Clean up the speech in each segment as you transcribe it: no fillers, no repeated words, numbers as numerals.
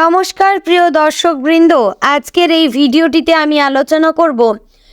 নমস্কার প্রিয় দর্শকবৃন্দ, আজকের এই ভিডিওটিতে আমি আলোচনা করব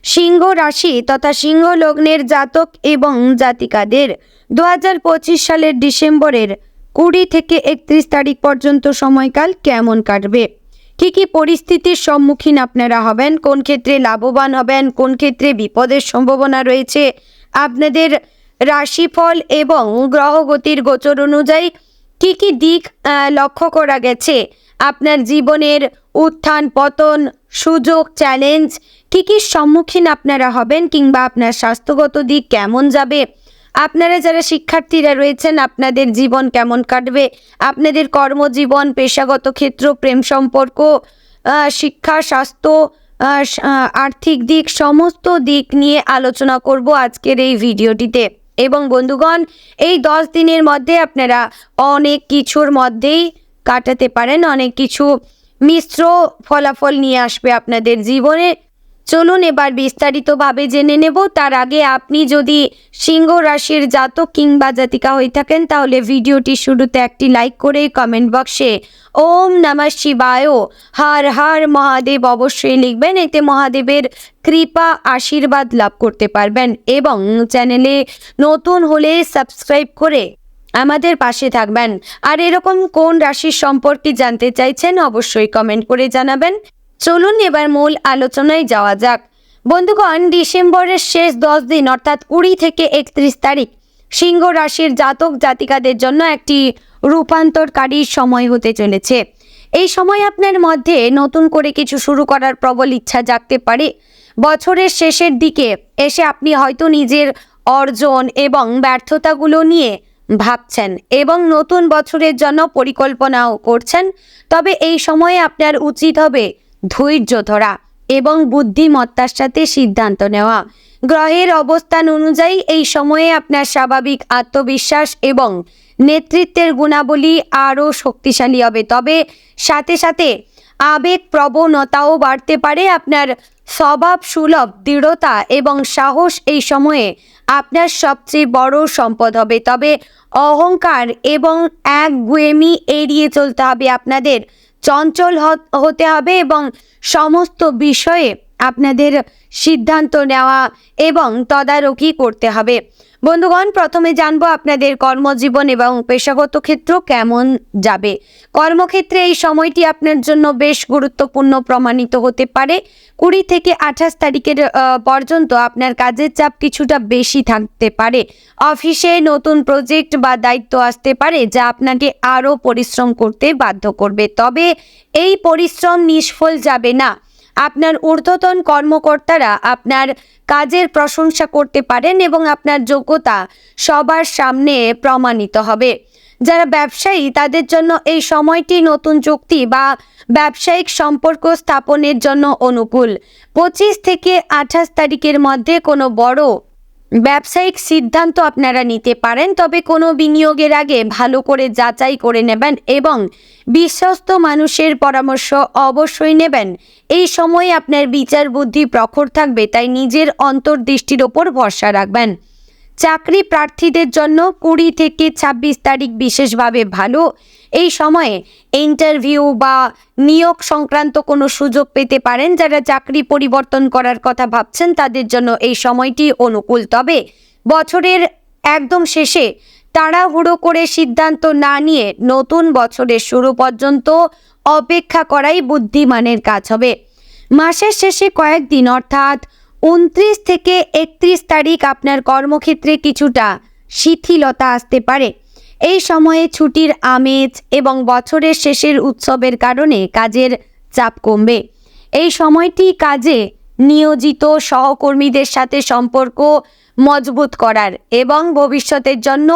সিংহ রাশি তথা সিংহ লগ্নের জাতক এবং জাতিকাদের 2025 সালের ডিসেম্বরের 20 থেকে 31 তারিখ পর্যন্ত সময়কাল কেমন কাটবে, কি পরিস্থিতির সম্মুখীন আপনারা হবেন, কোন ক্ষেত্রে লাভবান হবেন, কোন ক্ষেত্রে বিপদের সম্ভাবনা রয়েছে, আপনাদের রাশিফল এবং গ্রহগতির গোচর অনুযায়ী কি দিক লক্ষ্য করা গেছে, আপনার জীবনের উত্থান পতন, সুযোগ, চ্যালেঞ্জ কি সম্মুখীন আপনারা হবেন, কিংবা আপনার স্বাস্থ্যগত দিক কেমন যাবে, আপনারা যারা শিক্ষার্থীরা রয়েছেন আপনাদের জীবন কেমন কাটবে, আপনাদের কর্মজীবন, পেশাগত ক্ষেত্র, প্রেম সম্পর্ক, শিক্ষা, স্বাস্থ্য, আর্থিক দিক, সমস্ত দিক নিয়ে আলোচনা করব আজকের এই ভিডিওটিতে। এবং বন্ধুগণ, এই 10 দিনের মধ্যে আপনারা অনেক কিছুর মধ্যেই কাটাতে পারেন, অনেক কিছু মিশ্র ফলাফল নিয়ে আসবে আপনাদের জীবনে। চলুন এবার বিস্তারিতভাবে জেনে নেব। তার আগে আপনি যদি সিংহ রাশির জাতক কিংবা জাতিকা হয়ে থাকেন তাহলে ভিডিওটি শুরুতে একটি লাইক করে কমেন্ট বক্সে ওম নমঃ শিবায়, হর হর মহাদেব অবশ্যই লিখবেন। এতে মহাদেবের কৃপা আশীর্বাদ লাভ করতে পারবেন। এবং চ্যানেলে নতুন হলে সাবস্ক্রাইব করে আমাদের পাশে থাকবেন। আর এরকম কোন রাশির সম্পর্কে জানতে চাইছেন অবশ্যই কমেন্ট করে জানাবেন। চলুন এবার মূল আলোচনায় যাওয়া যাক। বন্ধুগণ, ডিসেম্বরের শেষ 10 দিন অর্থাৎ 20 থেকে 31 তারিখ সিংহ রাশির জাতক জাতিকাদের জন্য একটি রূপান্তরকারী সময় হতে চলেছে। এই সময় আপনার মধ্যে নতুন করে কিছু শুরু করার প্রবল ইচ্ছা জাগতে পারে। বছরের শেষের দিকে এসে আপনি হয়তো নিজের অর্জন এবং ব্যর্থতাগুলো নিয়ে ভাবছেন এবং নতুন বছরের জন্য পরিকল্পনাও করছেন। তবে এই সময়ে আপনার উচিত হবে ধৈর্য ধরা এবং বুদ্ধিমত্তার সাথে সিদ্ধান্ত নেওয়া। গ্রহের অবস্থান অনুযায়ী এই সময়ে আপনার স্বাভাবিক আত্মবিশ্বাস এবং নেতৃত্বের গুণাবলী আরও শক্তিশালী হবে। তবে সাথে সাথে আবেগ প্রবণতাও বাড়তে পারে। আপনার স্বভাব সুলভ দৃঢ়তা এবং সাহস এই সময়ে আপনার সবচেয়ে বড় সম্পদ হবে। তবে অহংকার এবং একগুঁয়েমি এড়িয়ে চলতে হবে। আপনাদের চঞ্চল হতে হবে এবং সমস্ত বিষয়ে আপনাদের সিদ্ধান্ত নেওয়া এবং তদারকি করতে হবে। বন্ধুগণ, প্রথমে জানবো আপনাদের কর্মজীবন এবং পেশাগত ক্ষেত্র কেমন যাবে। কর্মক্ষেত্রে এই সময়টি আপনার জন্য বেশ গুরুত্বপূর্ণ প্রমাণিত হতে পারে। 20 থেকে 28 তারিখের পর্যন্ত আপনার কাজের চাপ কিছুটা বেশি থাকতে পারে। অফিসে নতুন প্রজেক্ট বা দায়িত্ব আসতে পারে যা আপনাকে আরও পরিশ্রম করতে বাধ্য করবে। তবে এই পরিশ্রম নিষ্ফল যাবে না। আপনার ঊর্ধ্বতন কর্মকর্তারা আপনার কাজের প্রশংসা করতে পারেন এবং আপনার যোগ্যতা সবার সামনে প্রমাণিত হবে। যারা ব্যবসায়ী তাদের জন্য এই সময়টি নতুন চুক্তি বা ব্যবসায়িক সম্পর্ক স্থাপনের জন্য অনুকূল। 25 থেকে 28 তারিখের মধ্যে কোনো বড় ব্যবসায়িক সিদ্ধান্ত আপনারা নিতে পারেন। তবে কোনো বিনিয়োগের আগে ভালো করে যাচাই করে নেবেন এবং বিশ্বস্ত মানুষের পরামর্শ অবশ্যই নেবেন। এই সময়ে আপনার বিচার বুদ্ধি প্রখর থাকবে, তাই নিজের অন্তর্দৃষ্টির ওপর ভরসা রাখবেন। চাকরি প্রার্থীদের জন্য 20 থেকে 26 তারিখ বিশেষভাবে ভালো। এই সময়ে ইন্টারভিউ বা নিয়োগ সংক্রান্ত কোনো সুযোগ পেতে পারেন। যারা চাকরি পরিবর্তন করার কথা ভাবছেন তাদের জন্য এই সময়টি অনুকূল। তবে বছরের একদম শেষে তাড়াহুড়ো করে সিদ্ধান্ত না নিয়ে নতুন বছরের শুরু পর্যন্ত অপেক্ষা করাই বুদ্ধিমানের কাজ হবে। মাসের শেষে কয়েকদিন অর্থাৎ 29 থেকে 31 তারিখ আপনার কর্মক্ষেত্রে কিছুটা শিথিলতা আসতে পারে। এই সময়ে ছুটির আমেজ এবং বছরের শেষের উৎসবের কারণে কাজের চাপ কমবে। এই সময়টি কাজে নিয়োজিত সহকর্মীদের সাথে সম্পর্ক মজবুত করার এবং ভবিষ্যতের জন্য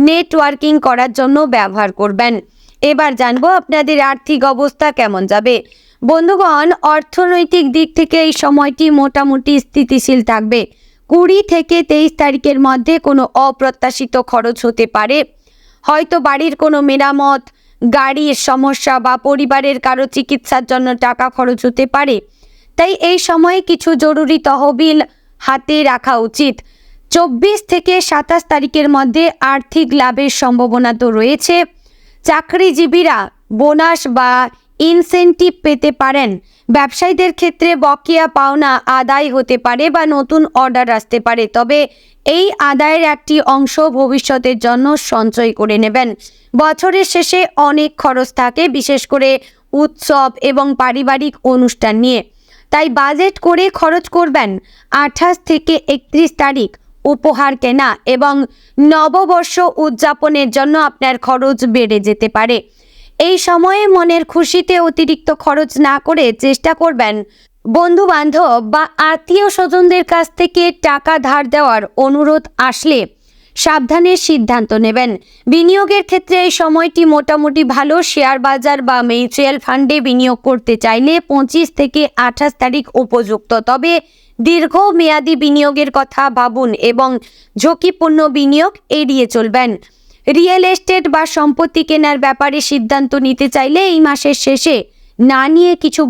নেটওয়ার্কিং করার জন্য ব্যবহার করবেন। এবার জানবো আপনাদের আর্থিক অবস্থা কেমন যাবে। বন্ধুগণ, অর্থনৈতিক দিক থেকে এই সময়টি মোটামুটি স্থিতিশীল থাকবে। 20 থেকে 23 তারিখের মধ্যে কোনো অপ্রত্যাশিত খরচ হতে পারে। হয়তো বাড়ির কোনো মেরামত, গাড়ির সমস্যা বা পরিবারের কারো চিকিৎসার জন্য টাকা খরচ হতে পারে। তাই এই সময়ে কিছু জরুরি তহবিল হাতে রাখা উচিত। 24 থেকে 27 তারিখের মধ্যে আর্থিক লাভের সম্ভাবনা তো রয়েছে। চাকরিজীবীরা বোনাস বা ইনসেনটিভ পেতে পারেন। ব্যবসায়ীদের ক্ষেত্রে বকেয়া পাওনা আদায় হতে পারে বা নতুন অর্ডার আসতে পারে, তবে এই আদায়ের একটি অংশ ভবিষ্যতের জন্য সঞ্চয় করে নেবেন। বছরের শেষে অনেক খরচ থাকে, বিশেষ করে উৎসব এবং পারিবারিক অনুষ্ঠান নিয়ে, তাই বাজেট করে খরচ করবেন। 28 থেকে 31 তারিখ উপহার কেনা এবং নববর্ষ উদযাপনের জন্য আপনার খরচ বেড়ে যেতে পারে। এই সময়ে মনের খুশিতে অতিরিক্ত খরচ না করে চেষ্টা করবেন বন্ধু বান্ধব বা আত্মীয় স্বজনদের কাছ থেকে টাকা ধার দেওয়ার অনুরোধ আসলে সাবধানে সিদ্ধান্ত নেবেন। বিনিয়োগের ক্ষেত্রে এই সময়টি মোটামুটি ভালো। শেয়ার বাজার বা মিউচুয়াল ফান্ডে বিনিয়োগ করতে চাইলে 25 থেকে 28 তারিখ উপযুক্ত, তবে দীর্ঘমেয়াদী বিনিয়োগের কথা ভাবুন এবং ঝুঁকিপূর্ণ বিনিয়োগ এড়িয়ে চলবেন। রিয়েল এস্টেট বা সম্পত্তি কেনার ব্যাপারে সিদ্ধান্ত নিতে চাইলে এই মাসের শেষে না নিয়ে কিছু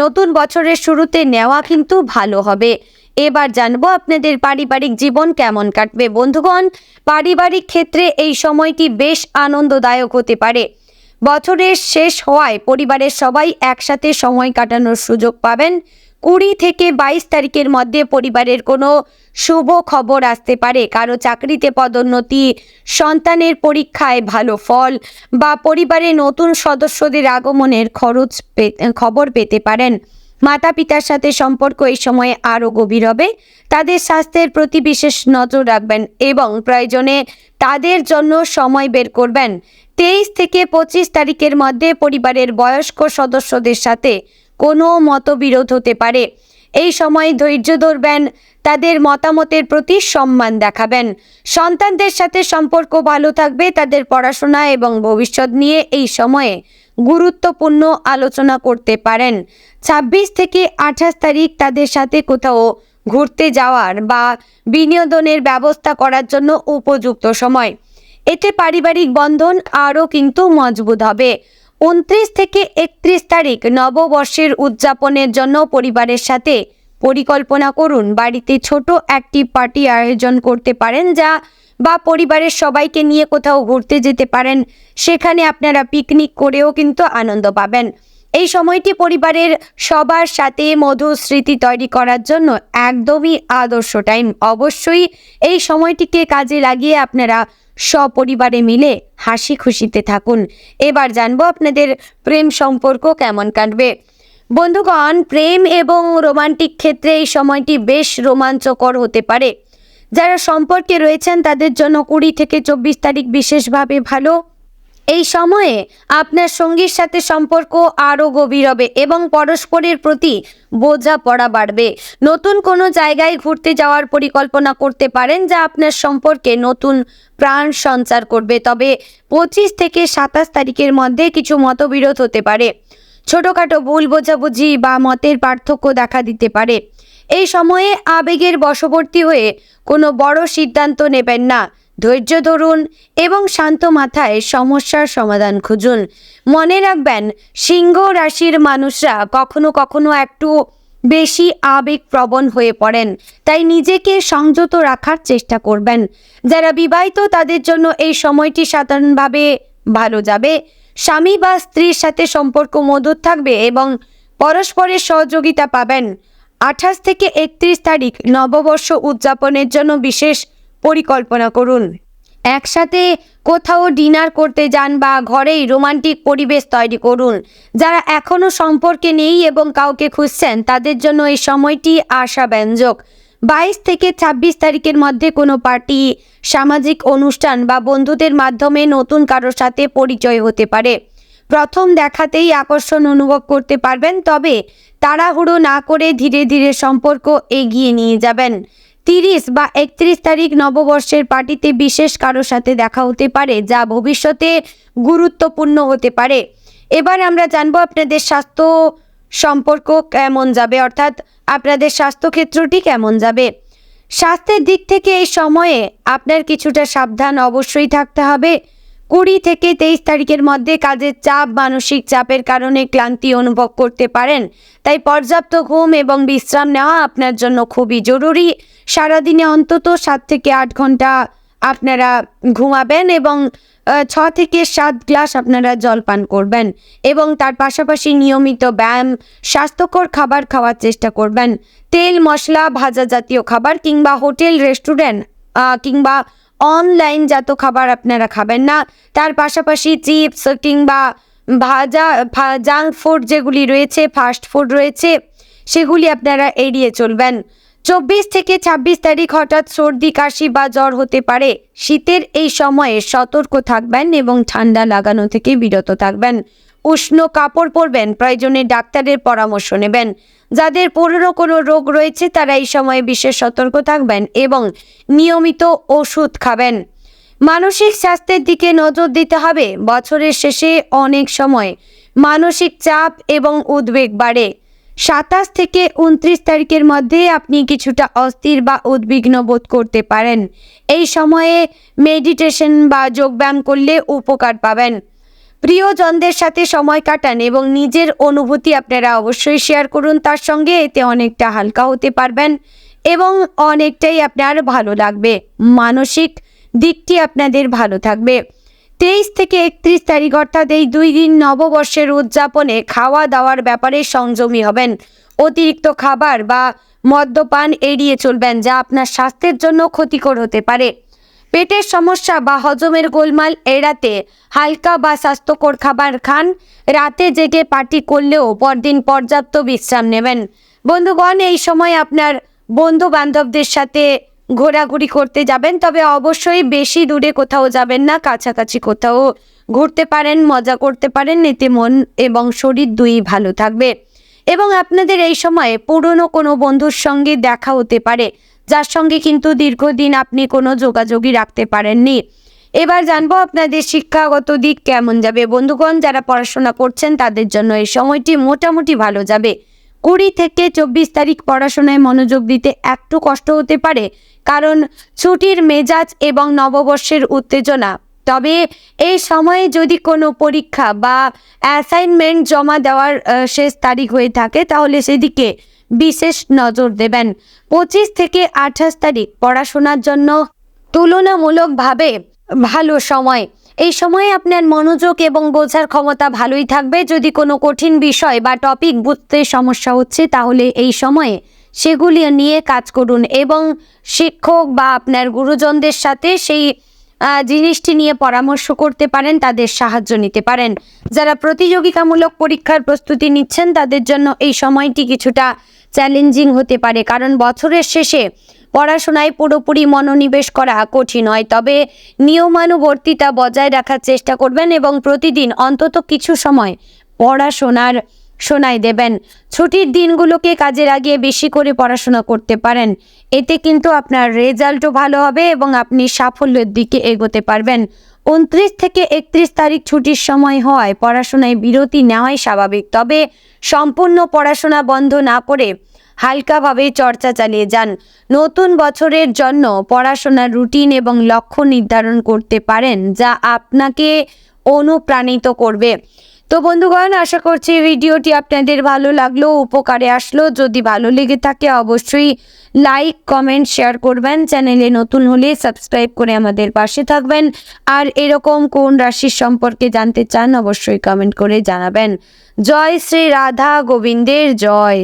নতুন বছরের শুরুতে নেওয়া কিন্তু ভালো হবে। এবার জানবো আপনাদের পারিবারিক জীবন কেমন কাটবে। বন্ধুগণ, পারিবারিক ক্ষেত্রে এই সময়টি বেশ আনন্দদায়ক হতে পারে। বছরের শেষ হওয়ায় পরিবারের সবাই একসাথে সময় কাটানোর সুযোগ পাবেন। 20 থেকে 22 তারিখের মধ্যে পরিবারের কোনো শুভ খবর আসতে পারে। কারো চাকরিতে পদোন্নতি, সন্তানের পরীক্ষায় ভালো ফল বা পরিবারে নতুন সদস্যদের আগমনের খবর পেতে পারেন। মাতা পিতার সাথে সম্পর্ক এই সময়ে আরও গভীর হবে। তাদের স্বাস্থ্যের প্রতি বিশেষ নজর রাখবেন এবং প্রয়োজনে তাদের জন্য সময় বের করবেন। 23 থেকে 25 তারিখের মধ্যে পরিবারের বয়স্ক সদস্যদের সাথে কোনো মতবিরোধ হতে পারে। এই সময় ধৈর্য ধরবেন, তাদের মতামতের প্রতি সম্মান দেখাবেন। সন্তানদের সাথে সম্পর্ক ভালো থাকবে। তাদের পড়াশোনা এবং ভবিষ্যৎ নিয়ে এই সময়ে গুরুত্বপূর্ণ আলোচনা করতে পারেন। 26 থেকে 28 তারিখ তাদের সাথে কোথাও ঘুরতে যাওয়ার বা বিনোদনের ব্যবস্থা করার জন্য উপযুক্ত সময়। এতে পারিবারিক বন্ধন আরও কিন্তু মজবুত হবে। 29 থেকে 31 তারিখ নববর্ষের উদযাপনের জন্য পরিবারের সাথে পরিকল্পনা করুন। বাড়িতে ছোট একটি পার্টি আয়োজন করতে পারেন বা পরিবারের সবাইকে নিয়ে কোথাও ঘুরতে যেতে পারেন। সেখানে আপনারা পিকনিক করেও কিন্তু আনন্দ পাবেন। এই সময়টি পরিবারের সবার সাথে মধুর স্মৃতি তৈরি করার জন্য একদমই আদর্শ টাইম। অবশ্যই এই সময়টিকে কাজে লাগিয়ে আপনারা সপরিবারে মিলে হাসি খুশিতে থাকুন। এবার জানবো আপনাদের প্রেম সম্পর্ক কেমন কাটবে। বন্ধুগণ, প্রেম এবং রোমান্টিক ক্ষেত্রে এই সময়টি বেশ রোমাঞ্চকর হতে পারে। যারা সম্পর্কে রয়েছেন তাদের জন্য 20 থেকে 24 তারিখ বিশেষভাবে ভালো। এই সময়ে আপনার সঙ্গীর সাথে সম্পর্ক আরও গভীর হবে এবং পরস্পরের প্রতি বোঝাপড়া বাড়বে। নতুন কোনো জায়গায় ঘুরতে যাওয়ার পরিকল্পনা করতে পারেন, যা আপনার সম্পর্কে নতুন প্রাণ সঞ্চার করবে। তবে 25 থেকে 27 তারিখের মধ্যে কিছু মতবিরোধ হতে পারে। ছোটোখাটো ভুল বোঝাবুঝি বা মতের পার্থক্য দেখা দিতে পারে। এই সময়ে আবেগের বশবর্তী হয়ে কোনো বড় সিদ্ধান্ত নেবেন না। ধৈর্য ধরুন এবং শান্ত মাথায় সমস্যার সমাধান খুঁজুন। মনে রাখবেন, সিংহ রাশির মানুষরা কখনো কখনো একটু বেশি আবেগপ্রবণ হয়ে পড়েন, তাই নিজেকে সংযত রাখার চেষ্টা করবেন। যারা বিবাহিত তাদের জন্য এই সময়টি সাধারণভাবে ভালো যাবে। স্বামী বা স্ত্রীর সাথে সম্পর্ক মধুর থাকবে এবং পরস্পরের সহযোগিতা পাবেন। 28 থেকে 31 তারিখ নববর্ষ উদযাপনের জন্য বিশেষ পরিকল্পনা করুন। একসাথে কোথাও ডিনার করতে যান বা ঘরেই রোমান্টিক পরিবেশ তৈরি করুন। যারা এখনও সম্পর্কে নেই এবং কাউকে খুঁজছেন তাদের জন্য এই সময়টি আশাব্যঞ্জক। 22 থেকে 26 তারিখের মধ্যে কোনো পার্টি, সামাজিক অনুষ্ঠান বা বন্ধুদের মাধ্যমে নতুন কারোর সাথে পরিচয় হতে পারে। প্রথম দেখাতেই আকর্ষণ অনুভব করতে পারবেন, তবে তাড়াহুড়ো না করে ধীরে ধীরে সম্পর্ক এগিয়ে নিয়ে যাবেন। 30 বা 31 তারিখ নববর্ষের পার্টিতে বিশেষ কারোর সাথে দেখা হতে পারে, যা ভবিষ্যতে গুরুত্বপূর্ণ হতে পারে। এবার আমরা জানবো আপনাদের স্বাস্থ্য সম্পর্ক কেমন যাবে, অর্থাৎ আপনাদের স্বাস্থ্যক্ষেত্রটি কেমন যাবে। স্বাস্থ্যের দিক থেকে এই সময়ে আপনার কিছুটা সাবধান অবশ্যই থাকতে হবে। 20 থেকে 23 তারিখের মধ্যে কাজের চাপ, মানসিক চাপের কারণে ক্লান্তি অনুভব করতে পারেন, তাই পর্যাপ্ত ঘুম এবং বিশ্রাম নেওয়া আপনার জন্য খুবই জরুরি। সারাদিনে অন্তত 7 থেকে 8 ঘন্টা আপনারা ঘুমাবেন এবং 6 থেকে 7 গ্লাস আপনারা জল পান করবেন এবং তার পাশাপাশি নিয়মিত ব্যায়াম, স্বাস্থ্যকর খাবার খাওয়ার চেষ্টা করবেন। তেল মশলা ভাজা জাতীয় খাবার কিংবা হোটেল রেস্টুরেন্ট কিংবা অনলাইন জাত খাবার আপনারা খাবেন না। তার পাশাপাশি চিপস কিংবা জাঙ্ক ফুড যেগুলি রয়েছে, ফাস্ট ফুড রয়েছে, সেগুলি আপনারা এড়িয়ে চলবেন। 24 থেকে 26 তারিখ হঠাৎ সর্দি কাশি বা জ্বর হতে পারে। শীতের এই সময়ে সতর্ক থাকবেন এবং ঠান্ডা লাগানো থেকে বিরত থাকবেন। উষ্ণ কাপড় পরবেন, প্রয়োজনে ডাক্তারের পরামর্শ নেবেন। যাদের পুরনো কোনো রোগ রয়েছে তারা এই সময়ে বিশেষ সতর্ক থাকবেন এবং নিয়মিত ওষুধ খাবেন। মানসিক স্বাস্থ্যের দিকে নজর দিতে হবে। বছরের শেষে অনেক সময় মানসিক চাপ এবং উদ্বেগ বাড়ে। 27 থেকে 29 তারিখের মধ্যে আপনি কিছুটা অস্থির বা উদ্বিগ্ন বোধ করতে পারেন। এই সময়ে মেডিটেশন বা যোগব্যায়াম করলে উপকার পাবেন। প্রিয়জনদের সাথে সময় কাটান এবং নিজের অনুভূতি আপনারা অবশ্যই শেয়ার করুন তার সঙ্গে। এতে অনেকটা হালকা হতে পারবেন এবং অনেকটাই আপনার ভালো লাগবে। মানসিক দিকটি আপনাদের ভালো থাকবে। 23 থেকে 31 তারিখ অর্থাৎ এই 2 দিন নববর্ষের উদযাপনে খাওয়া দাওয়ার ব্যাপারে সংযমী হবেন। অতিরিক্ত খাবার বা মদ্যপান এড়িয়ে চলবেন, যা আপনার স্বাস্থ্যের জন্য ক্ষতিকর হতে পারে। পেটের সমস্যা বা হজমের গোলমাল এড়াতে হালকা বা স্বাস্থ্যকর খাবার খান। রাতে জেগে পার্টি করলেও পরদিন পর্যাপ্ত বিশ্রাম নেবেন। বন্ধুগণ, এই সময় আপনার বন্ধু বান্ধবদের সাথে ঘোরাঘুরি করতে যাবেন, তবে অবশ্যই বেশি দূরে কোথাও যাবেন না, কাছাকাছি কোথাও ঘুরতে পারেন, মজা করতে পারেন। এতে মন এবং শরীর দুই ভালো থাকবে এবং আপনাদের এই সময়ে পুরনো কোনো বন্ধুর সঙ্গে দেখা হতে পারে, যার সঙ্গে কিন্তু দীর্ঘদিন আপনি কোনো যোগাযোগই রাখতে পারেননি। এবার জানবো আপনাদের শিক্ষাগত দিক কেমন যাবে। বন্ধুগণ, যারা পড়াশোনা করছেন তাদের জন্য এই সময়টি মোটামুটি ভালো যাবে। 20 থেকে 24 তারিখ পড়াশোনায় মনোযোগ দিতে একটু কষ্ট হতে পারে, কারণ ছুটির মেজাজ এবং নববর্ষের উত্তেজনা। তবে এই সময়ে যদি কোনো পরীক্ষা বা অ্যাসাইনমেন্ট জমা দেওয়ার শেষ তারিখ হয়ে থাকে তাহলে সেদিকে বিশেষ নজর দেবেন। 25 থেকে 28 তারিখ পড়াশোনার জন্য তুলনামূলকভাবে ভালো সময়। এই সময়ে আপনার মনোযোগ এবং বোঝার ক্ষমতা ভালোই থাকবে। যদি কোনো কঠিন বিষয় বা টপিক বুঝতে সমস্যা হচ্ছে তাহলে এই সময়ে সেগুলি নিয়ে কাজ করুন এবং শিক্ষক বা আপনার গুরুজনদের সাথে সেই জিনিসটি নিয়ে পরামর্শ করতে পারেন, তাদের সাহায্য নিতে পারেন। যারা প্রতিযোগিতামূলক পরীক্ষার প্রস্তুতি নিচ্ছেন তাদের জন্য এই সময়টি কিছুটা চ্যালেঞ্জিং হতে পারে, কারণ বছরের শেষে পড়াশোনায় পুরোপুরি মনোনিবেশ করা কঠিন হয়। তবে নিয়মানুবর্তিতা বজায় রাখার চেষ্টা করবেন এবং প্রতিদিন অন্তত কিছু সময় পড়াশোনায় দেবেন। ছুটির দিনগুলোকে কাজে লাগিয়ে বেশি করে পড়াশোনা করতে পারেন। এতে কিন্তু আপনার রেজাল্টও ভালো হবে এবং আপনি সাফল্যের দিকে এগোতে পারবেন। 29 থেকে 31 তারিখ ছুটির সময় হওয়ায় পড়াশোনায় বিরতি নেওয়াই স্বাভাবিক। তবে সম্পূর্ণ পড়াশোনা বন্ধ না করে হালকাভাবে চর্চা চালিয়ে যান। নতুন বছরের জন্য পড়াশোনার রুটিন এবং লক্ষ্য নির্ধারণ করতে পারেন, যা আপনাকে অনুপ্রাণিত করবে। তো বন্ধুগণ, আশা করছি ভিডিওটি আপনাদের ভালো লাগলো, উপকারে আসলো। যদি ভালো লেগে থাকে অবশ্যই লাইক, কমেন্ট, শেয়ার করবেন। চ্যানেলে নতুন হলে সাবস্ক্রাইব করে আমাদের পাশে থাকবেন। আর এরকম কোন রাশির সম্পর্কে জানতে চান অবশ্যই কমেন্ট করে জানাবেন। জয় শ্রী রাধা গোবিন্দের জয়।